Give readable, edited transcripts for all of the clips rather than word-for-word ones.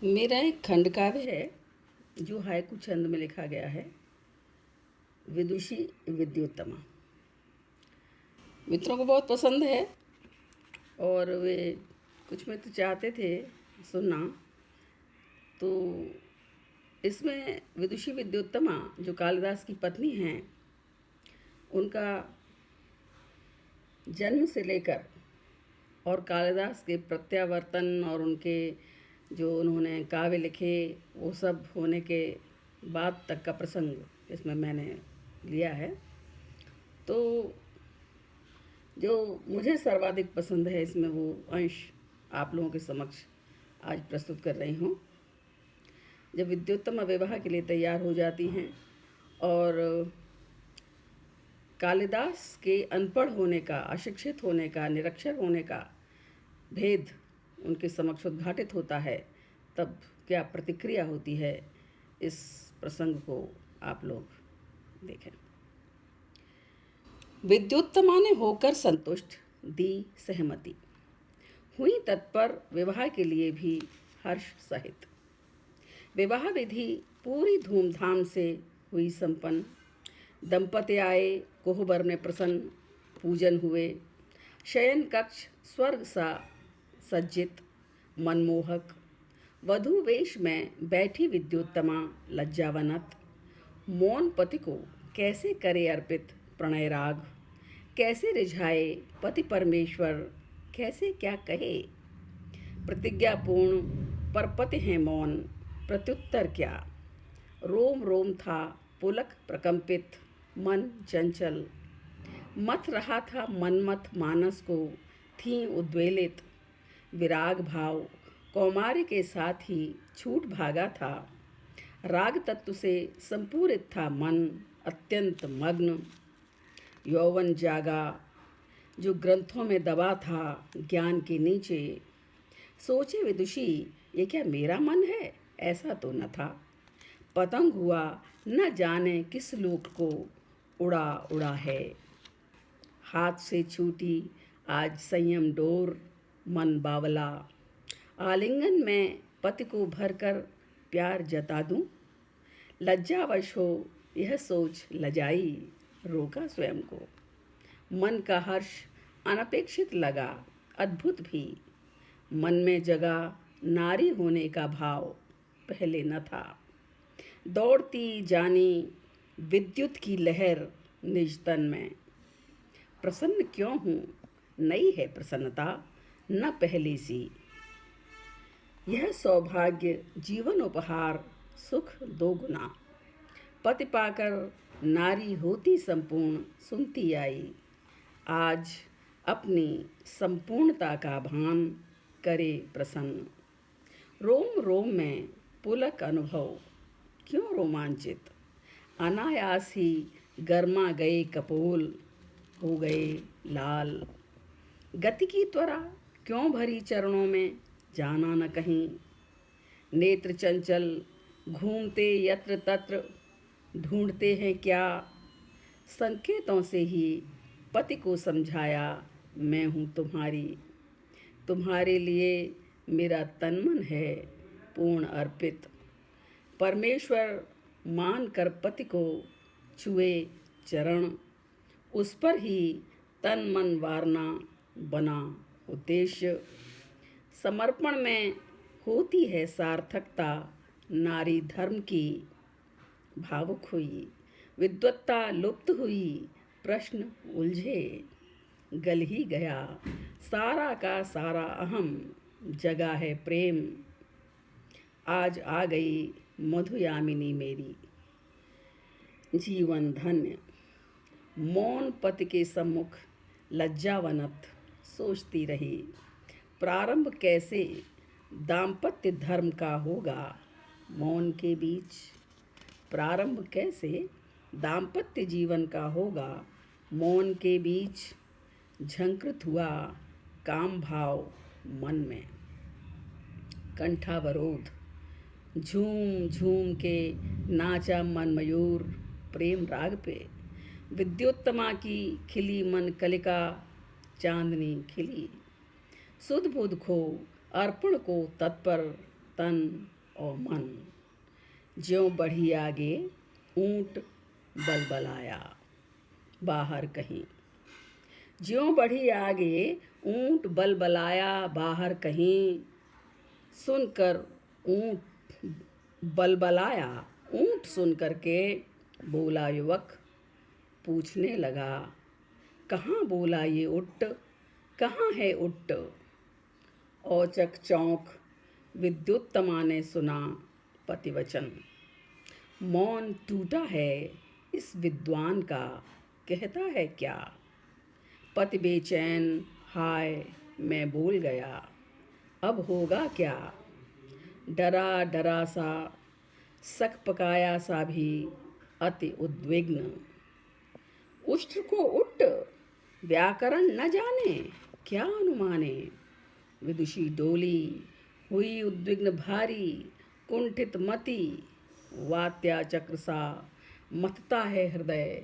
मेरा एक खंड काव्य है जो हायकु छंद में लिखा गया है। विदुषी विद्योत्तमा मित्रों को बहुत पसंद है और वे कुछ मित्र चाहते थे सुनना। तो इसमें विदुषी विद्योत्तमा जो कालिदास की पत्नी हैं, उनका जन्म से लेकर और कालिदास के प्रत्यावर्तन और उनके जो उन्होंने काव्य लिखे वो सब होने के बाद तक का प्रसंग इसमें मैंने लिया है। तो जो मुझे सर्वाधिक पसंद है इसमें वो अंश आप लोगों के समक्ष आज प्रस्तुत कर रही हूँ। जब विद्योत्तमा विवाह के लिए तैयार हो जाती हैं और कालिदास के अनपढ़ होने का, अशिक्षित होने का, निरक्षर होने का भेद उनके समक्ष उद्घाटित होता है, तब क्या प्रतिक्रिया होती है, इस प्रसंग को आप लोग देखें। विद्योत्तमा ने होकर संतुष्ट दी सहमति, हुई तत्पर विवाह के लिए भी हर्ष सहित। विवाह विधि पूरी धूमधाम से हुई संपन्न। दंपति आए कोहबर में प्रसन्न, पूजन हुए। शयन कक्ष स्वर्ग सा सज्जित मनमोहक। वधू वेश में बैठी विद्योत्तमा लज्जावनत। मौन पति को कैसे करे अर्पित प्रणय राग, कैसे रिझाए पति परमेश्वर, कैसे क्या कहे। प्रतिज्ञापूर्ण पर पति हैं मौन, प्रत्युत्तर क्या। रोम रोम था पुलक प्रकंपित, मन चंचल। मथ रहा था मनमथ मानस को, थी उद्वेलित। विराग भाव कौमार्य के साथ ही छूट भागा था। राग तत्व से संपूरित था मन, अत्यंत मग्न। यौवन जागा जो ग्रंथों में दबा था ज्ञान के नीचे। सोचे विदुषी ये क्या मेरा मन है, ऐसा तो न था। पतंग हुआ न जाने किस लोक को, उड़ा उड़ा है। हाथ से छूटी आज संयम डोर, मन बावला। आलिंगन में पति को भरकर प्यार जता दूं। लज्जावश हो यह सोच लजाई, रोका स्वयं को। मन का हर्ष अनपेक्षित लगा, अद्भुत भी। मन में जगा नारी होने का भाव, पहले न था। दौड़ती जानी विद्युत की लहर निज तन में। प्रसन्न क्यों हूँ, नई है प्रसन्नता न पहले सी। यह सौभाग्य जीवन उपहार, सुख दो गुना। पति पाकर नारी होती संपूर्ण, सुनती आई। आज अपनी संपूर्णता का भान करे प्रसन्न। रोम रोम में पुलक अनुभव, क्यों रोमांचित। अनायास ही गर्मा गए कपोल, हो गए लाल। गति की त्वरा क्यों भरी चरणों में, जाना न कहीं। नेत्र चंचल घूमते यत्र तत्र, ढूंढते हैं क्या। संकेतों से ही पति को समझाया, मैं हूँ तुम्हारी। तुम्हारे लिए मेरा तन मन है पूर्ण अर्पित। परमेश्वर मान कर पति को छुए चरण, उस पर ही तन मन वारना बना उद्देश्य। समर्पण में होती है सार्थकता, नारी धर्म की भावुक हुई। विद्वत्ता लुप्त हुई, प्रश्न उलझे। गल ही गया सारा का सारा अहम, जगा है प्रेम। आज आ गई मधुयामिनी मेरी, जीवन धन्य। मौन पति के सम्मुख लज्जावनत सोचती रही। प्रारंभ कैसे दाम्पत्य धर्म का होगा मौन के बीच। प्रारंभ कैसे दाम्पत्य जीवन का होगा मौन के बीच। झंकृत हुआ काम भाव मन में, कंठावरोध। झूम झूम के नाचा मन मयूर प्रेम राग पे। विद्योत्तमा की खिली मन कलिका, चांदनी खिली। सुध बुध खो अर्पण को तत्पर, तन और मन। ज्यों बढ़ी आगे ऊंट बलबलाया बाहर कहीं। ज्यों बढ़ी आगे ऊंट बलबलाया बाहर कहीं। सुनकर ऊंट बलबलाया, ऊंट सुन करके बोला युवक, पूछने लगा, कहाँ बोला ये उट्ट, कहाँ है उट्ट। औचक चौंक विद्युत्तमा ने सुना पतिवचन। मौन टूटा है इस विद्वान का, कहता है क्या। पति बेचैन, हाय मैं बोल गया, अब होगा क्या। डरा डरा सा, सक पकाया सा भी अति उद्विग्न। उष्ट्र को उट्ट, व्याकरण न जाने, क्या अनुमाने। विदुषी डोली, हुई उद्विग्न भारी, कुंठित मति। वात्या चक्र सा, मथता है हृदय,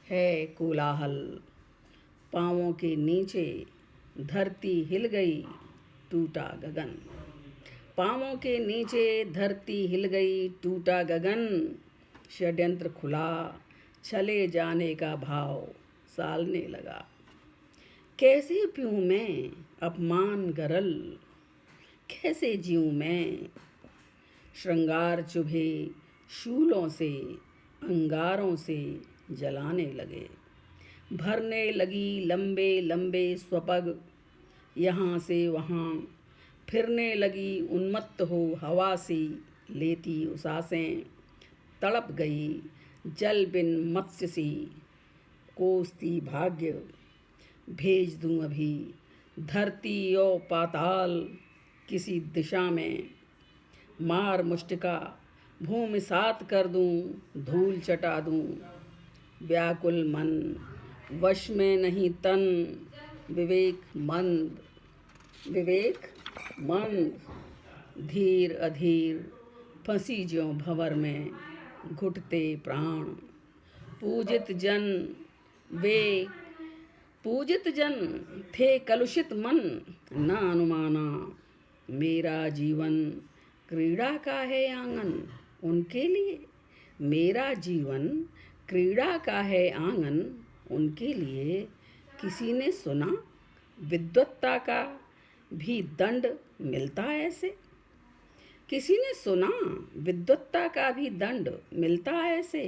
है कोलाहल। पाँवों के नीचे धरती हिल गई, टूटा गगन। पाँवों के नीचे धरती हिल गई, टूटा गगन। षड्यंत्र खुला, चले जाने का भाव सालने लगा। कैसे पीऊँ मैं अपमान गरल, कैसे जीऊँ मैं। श्रृंगार चुभे शूलों से, अंगारों से जलाने लगे। भरने लगी लंबे लंबे स्वपग, यहाँ से वहाँ फिरने लगी उन्मत्त हो हवा सी, लेती उसासें। तड़प गई जल बिन मत्स्य सी, कोसती भाग्य। भेज दूँ अभी धरती और पाताल, किसी दिशा में। मार मुष्टिका भूमि सात कर दूँ, धूल चटा दूँ। व्याकुल मन, वश में नहीं तन, विवेक मंद। विवेक मंद, धीर अधीर, फंसी ज्यों भंवर में, घुटते प्राण। पूजित जन वे, पूजित जन थे कलुषित मन, न अनुमाना। मेरा जीवन क्रीड़ा का है आंगन, उनके लिए। मेरा जीवन क्रीड़ा का है आंगन, उनके लिए। किसी ने सुना विद्वत्ता का भी दंड मिलता ऐसे। किसी ने सुना विद्वत्ता का भी दंड मिलता ऐसे।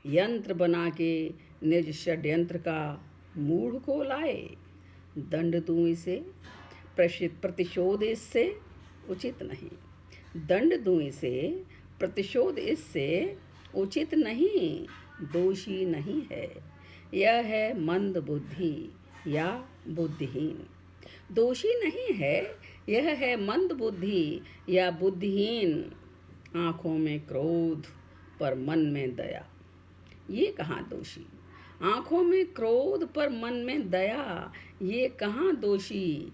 यंत्र बना के निज षड्यंत्र का मूढ़ को लाए। दंड दूं इसे, प्रतिशोध इससे उचित नहीं। दंड दूं इसे, प्रतिशोध इससे उचित नहीं। दोषी नहीं है, यह है मंद बुद्धि या बुद्धिहीन। दोषी नहीं है, यह है मंद बुद्धि या बुद्धिहीन। आँखों में क्रोध पर मन में दया, ये कहाँ दोषी। आँखों में क्रोध पर मन में दया, ये कहाँ दोषी।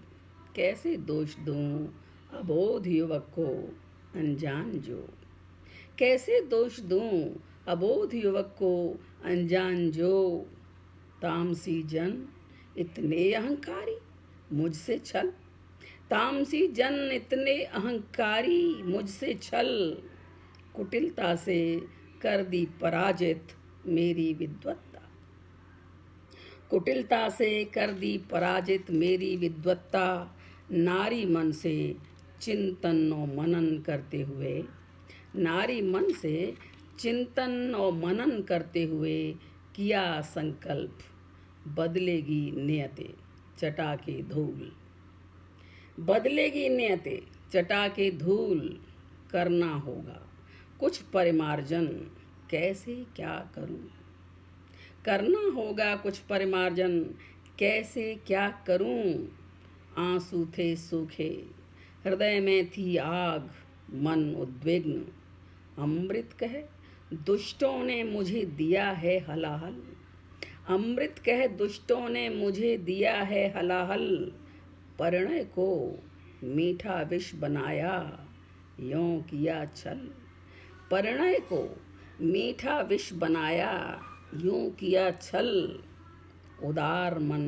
कैसे दोष दूँ अबोध युवक को अनजान जो। कैसे दोष दूँ अबोध युवक को अनजान जो। तामसी जन इतने अहंकारी, मुझसे छल। तामसी जन इतने अहंकारी, मुझसे छल। कुटिलता से कर दी पराजित मेरी विद्वत्ता। कुटिलता से कर दी पराजित मेरी विद्वत्ता। नारी मन से चिंतन और मनन करते हुए, नारी मन से चिंतन और मनन करते हुए किया संकल्प। बदलेगी नियते चटा के धूल। बदलेगी नियते चटा के धूल। करना होगा कुछ परिमार्जन, कैसे क्या करूं। करना होगा कुछ परिमार्जन, कैसे क्या करूं। आंसू थे सूखे, हृदय में थी आग, मन उद्विग्न। अमृत कह दुष्टों ने मुझे दिया है हलाहल। अमृत कह दुष्टों ने मुझे दिया है हलाहल। परिणय को मीठा विष बनाया, यों किया छल। परिणय को मीठा विष बनाया, यूं किया छल। उदार मन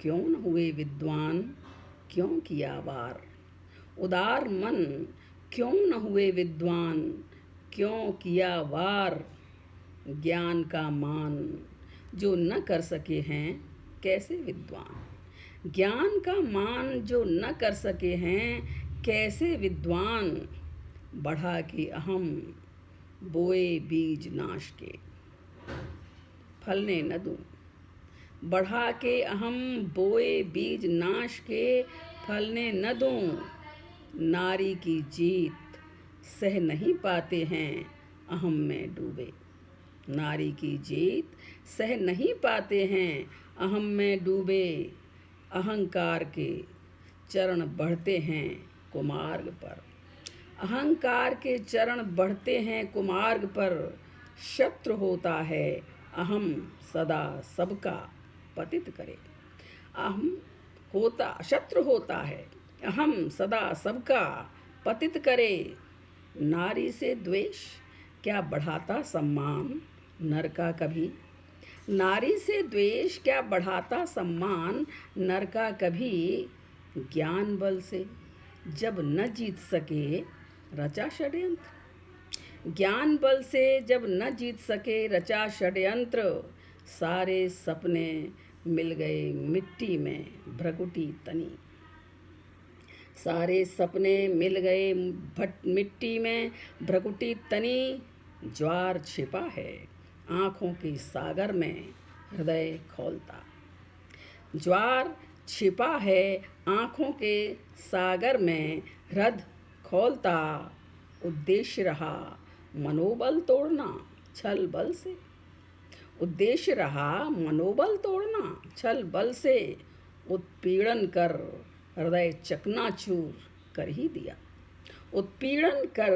क्यों न हुए विद्वान, क्यों किया वार। उदार मन क्यों न हुए विद्वान, क्यों किया वार ज्ञान का मान, जो न कर सके हैं कैसे विद्वान। ज्ञान का मान जो न कर सके हैं कैसे विद्वान, बढ़ा के अहम बोए बीज नाश के फलने न दूं। बढ़ा के अहम बोए बीज नाश के फलने न दूं। नारी की जीत सह नहीं पाते हैं अहम में डूबे। नारी की जीत सह नहीं पाते हैं अहम में डूबे। अहंकार के चरण बढ़ते हैं कुमार्ग पर। अहंकार के चरण बढ़ते हैं कुमार्ग पर। शत्रु होता है अहम सदा सबका पतित करे। अहम होता शत्रु होता है अहम सदा सबका पतित करे। नारी से द्वेष क्या बढ़ाता सम्मान नर का कभी। नारी से द्वेष क्या बढ़ाता सम्मान नर का कभी। ज्ञान बल से जब न जीत सके रचा षड्यंत्र। ज्ञान बल से जब न जीत सके रचा षड्यंत्र। सारे सपने मिल गए मिट्टी में भ्रकुटी तनी। सारे सपने मिल गए मिट्टी में भ्रकुटी तनी। ज्वार छिपा है आँखों के सागर में हृदय खोलता। ज्वार छिपा है आँखों के सागर में हृदय खोलता। उद्देश्य रहा मनोबल तोड़ना छल बल से। उद्देश्य रहा मनोबल तोड़ना छल बल से। उत्पीड़न कर हृदय चकनाचूर कर ही दिया। उत्पीड़न कर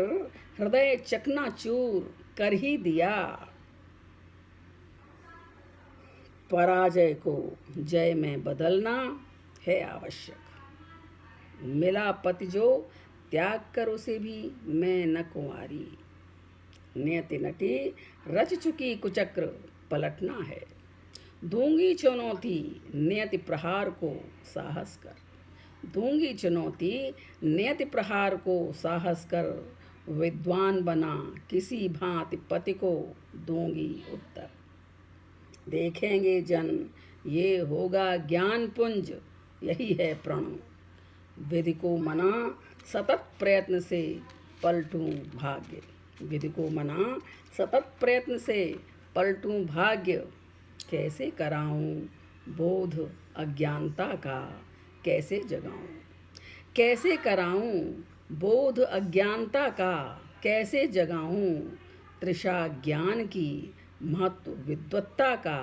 हृदय चकनाचूर कर ही दिया। पराजय को जय में बदलना है आवश्यक। मिला पति जो त्याग कर उसे भी मैं न कुंवारी। नियति नटी रच चुकी कुचक्र पलटना है। दूंगी चुनौती नियति प्रहार को साहस कर। दूंगी चुनौती नियति प्रहार को साहस कर। विद्वान बना किसी भांति पति को दूंगी उत्तर। देखेंगे जन ये होगा ज्ञान पुंज यही है प्रणव। विधि को मना सतत प्रयत्न से पलटूं भाग्य। विधि को मना सतत प्रयत्न से पलटूं भाग्य। कैसे कराऊं बोध अज्ञानता का कैसे जगाऊं। कैसे कराऊं बोध अज्ञानता का कैसे जगाऊं। तृषा ज्ञान की महत्व विद्वत्ता का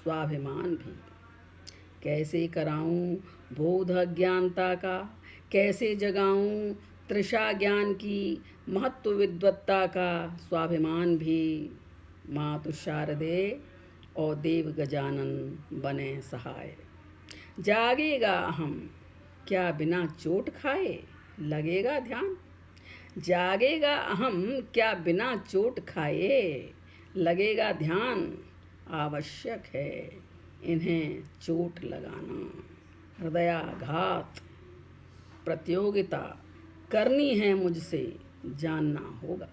स्वाभिमान भी। कैसे कराऊं बोध अज्ञानता का कैसे जगाऊं। तृषा ज्ञान की महत्व विद्वत्ता का स्वाभिमान भी। मातु शारदे और देव गजानन बने सहाय। जागेगा अहम क्या बिना चोट खाए लगेगा ध्यान। जागेगा अहम क्या बिना चोट खाए लगेगा ध्यान। आवश्यक है इन्हें चोट लगाना। हृदयाघात प्रतियोगिता करनी है मुझसे जानना होगा।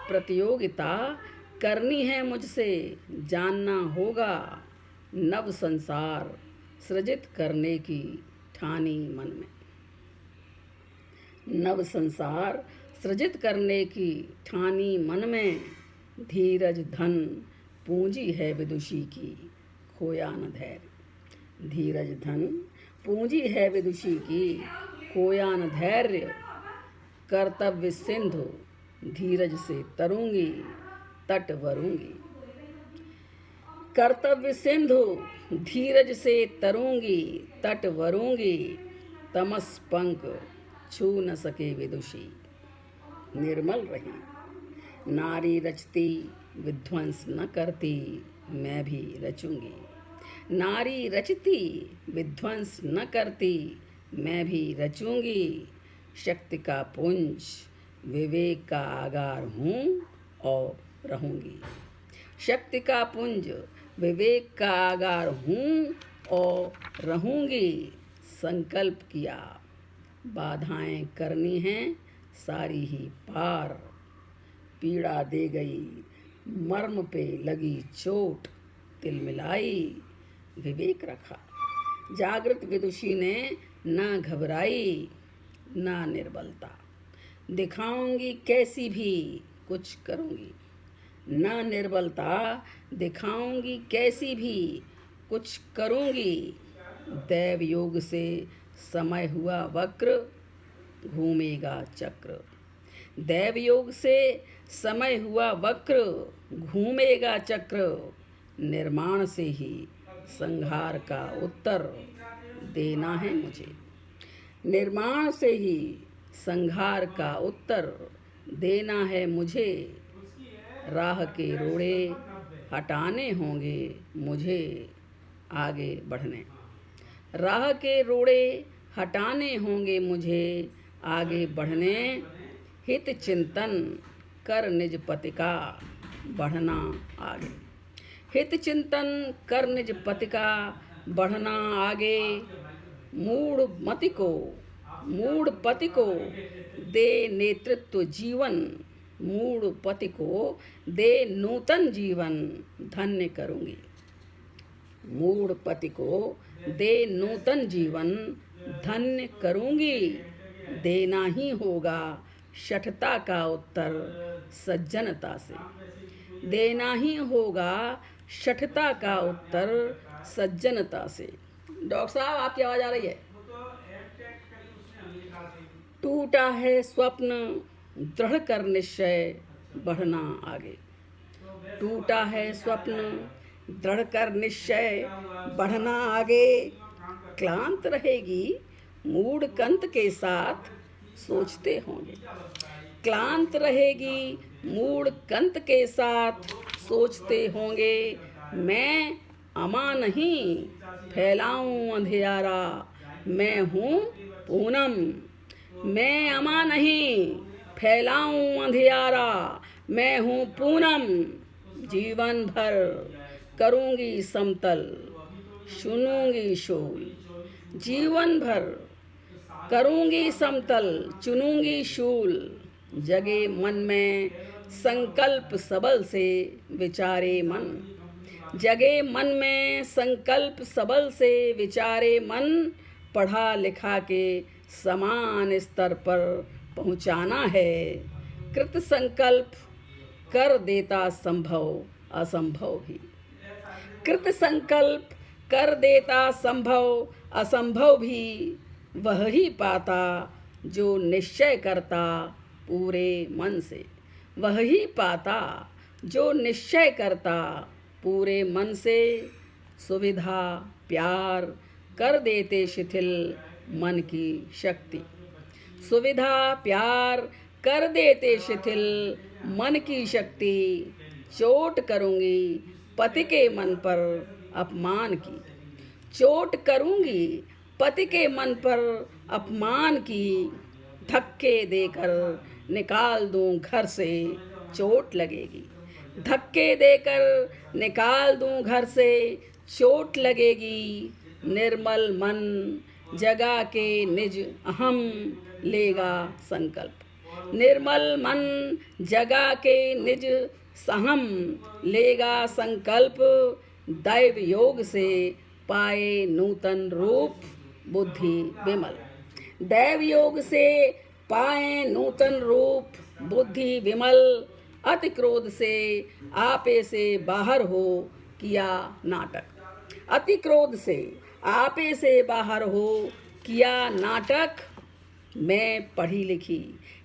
प्रतियोगिता करनी है मुझसे जानना होगा। नव संसार सृजित करने की ठानी मन में। नव संसार सृजित करने की ठानी मन में। धीरज धन पूंजी है विदुषी की खोया न धैर्य। धीरज धन पूंजी है विदुषी की खोया न धैर्य। कर्तव्य सिंधु धीरज से तरूंगी तट वरूंगी। कर्तव्य सिंधु धीरज से तरूंगी तट वरूंगी। तमस पंख छू न सके विदुषी निर्मल रही। नारी रचती विध्वंस न करती मैं भी रचूंगी। नारी रचती विध्वंस न करती मैं भी रचूंगी। शक्ति का पुंज विवेक का आगार हूँ और रहूंगी। शक्ति का पुंज विवेक का आगार हूँ और रहूंगी। संकल्प किया बाधाएं करनी हैं सारी ही पार। पीड़ा दे गई मर्म पे लगी चोट, तिल मिलाई विवेक रखा। जागृत विदुषी ने ना घबराई ना निर्बलता, दिखाऊंगी कैसी भी कुछ करूंगी। ना निर्बलता, दिखाऊंगी कैसी भी कुछ करूंगी। दैव योग से समय हुआ वक्र, घूमेगा चक्र। दैव योग से समय हुआ वक्र, घूमेगा चक्र। निर्माण से ही संहार का उत्तर देना है मुझे। निर्माण से ही संहार का उत्तर देना है मुझे। राह के रोड़े हटाने होंगे मुझे आगे बढ़ने। राह के रोड़े हटाने होंगे मुझे आगे बढ़ने। हित चिंतन कर निज पति का बढ़ना आगे। हित चिंतन कर निज पति का बढ़ना आगे। मूढ़ पति को दे नेतृत्व जीवन। मूढ़ पति को दे नूतन जीवन, धन्य करूंगी। मूढ़ पति को दे नूतन जीवन, धन्य करूंगी। देना ही होगा शठता का उत्तर सज्जनता से। देना ही होगा शठता का उत्तर सज्जनता से। डॉक्टर साहब, आपकी आवाज आ रही है? टूटा है स्वप्न, दृढ़ कर निश्चय बढ़ना आगे। टूटा है स्वप्न, दृढ़ कर निश्चय बढ़ना आगे। क्लांत रहेगी मूढ़ कंत के साथ सोचते होंगे। क्लांत रहेगी मूढ़ कंत के साथ सोचते होंगे। मैं अमा नहीं फैलाऊं अंधियारा, मैं हूँ पूनम। मैं अमा नहीं फैलाऊं अंधियारा, मैं हूँ पूनम। जीवन भर करूँगी समतल, चुनूंगी शूल। जीवन भर करूँगी समतल, चुनूंगी शूल। जगे मन में संकल्प सबल से विचारे मन। जगे मन में संकल्प सबल से विचारे मन। पढ़ा लिखा के समान स्तर पर पहुँचाना है। कृत संकल्प कर देता संभव असंभव भी। कृत संकल्प कर देता संभव असंभव भी। वह ही पाता जो निश्चय करता पूरे मन से। वह ही पाता जो निश्चय करता पूरे मन से। सुविधा प्यार कर देते शिथिल मन की शक्ति। सुविधा प्यार कर देते शिथिल मन की शक्ति। चोट करूँगी पति के मन पर अपमान की। चोट करूँगी पति के मन पर अपमान की। धक्के देकर निकाल दूं घर से, चोट लगेगी। धक्के देकर निकाल दूं घर से, चोट लगेगी। निर्मल मन जगा के निज अहम लेगा संकल्प। निर्मल मन जगा के निज सहम लेगा संकल्प। दैव योग से पाए नूतन रूप बुद्धि विमल। दैव योग से पाए नूतन रूप बुद्धि विमल। अति क्रोध से आपे से बाहर हो किया नाटक। अति क्रोध से आपे से बाहर हो किया नाटक। मैं पढ़ी लिखी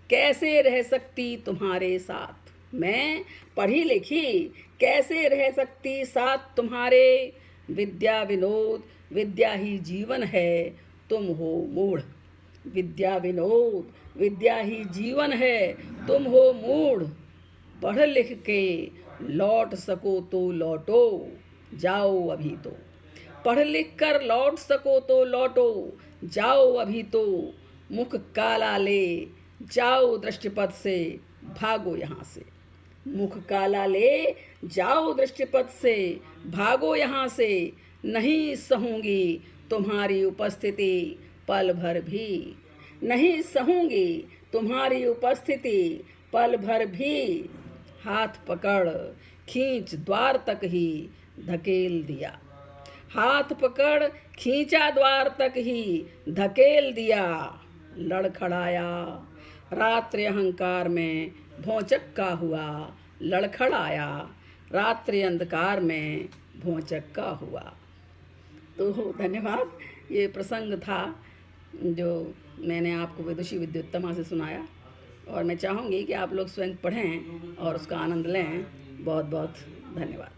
कैसे रह सकती तुम्हारे साथ। मैं पढ़ी लिखी कैसे रह सकती साथ तुम्हारे। विद्या विनोद विद्या ही जीवन है, तुम हो मूढ़। विद्या विनोद विद्या ही जीवन है, तुम हो मूढ़। पढ़ लिख के लौट सको तो लौटो, जाओ अभी तो। पढ़ लिख कर लौट सको तो लौटो, जाओ अभी तो। मुख काला ले जाओ दृष्टिपथ से, भागो यहाँ से। मुख काला ले जाओ दृष्टिपथ से, भागो यहाँ से। नहीं सहूंगी तुम्हारी उपस्थिति पल भर भी। नहीं सहूंगी तुम्हारी उपस्थिति पल भर भी हाथ पकड़ खींच द्वार तक ही धकेल दिया। हाथ पकड़ खींचा द्वार तक ही धकेल दिया। लड़खड़ाया रात्रि अहंकार में भौचक्का हुआ। लड़खड़ाया रात्रि अंधकार में भौचक्का हुआ। तो धन्यवाद। ये प्रसंग था जो मैंने आपको विदुषी विद्युत्तमा से सुनाया, और मैं चाहूँगी कि आप लोग स्वयं पढ़ें और उसका आनंद लें। बहुत बहुत धन्यवाद।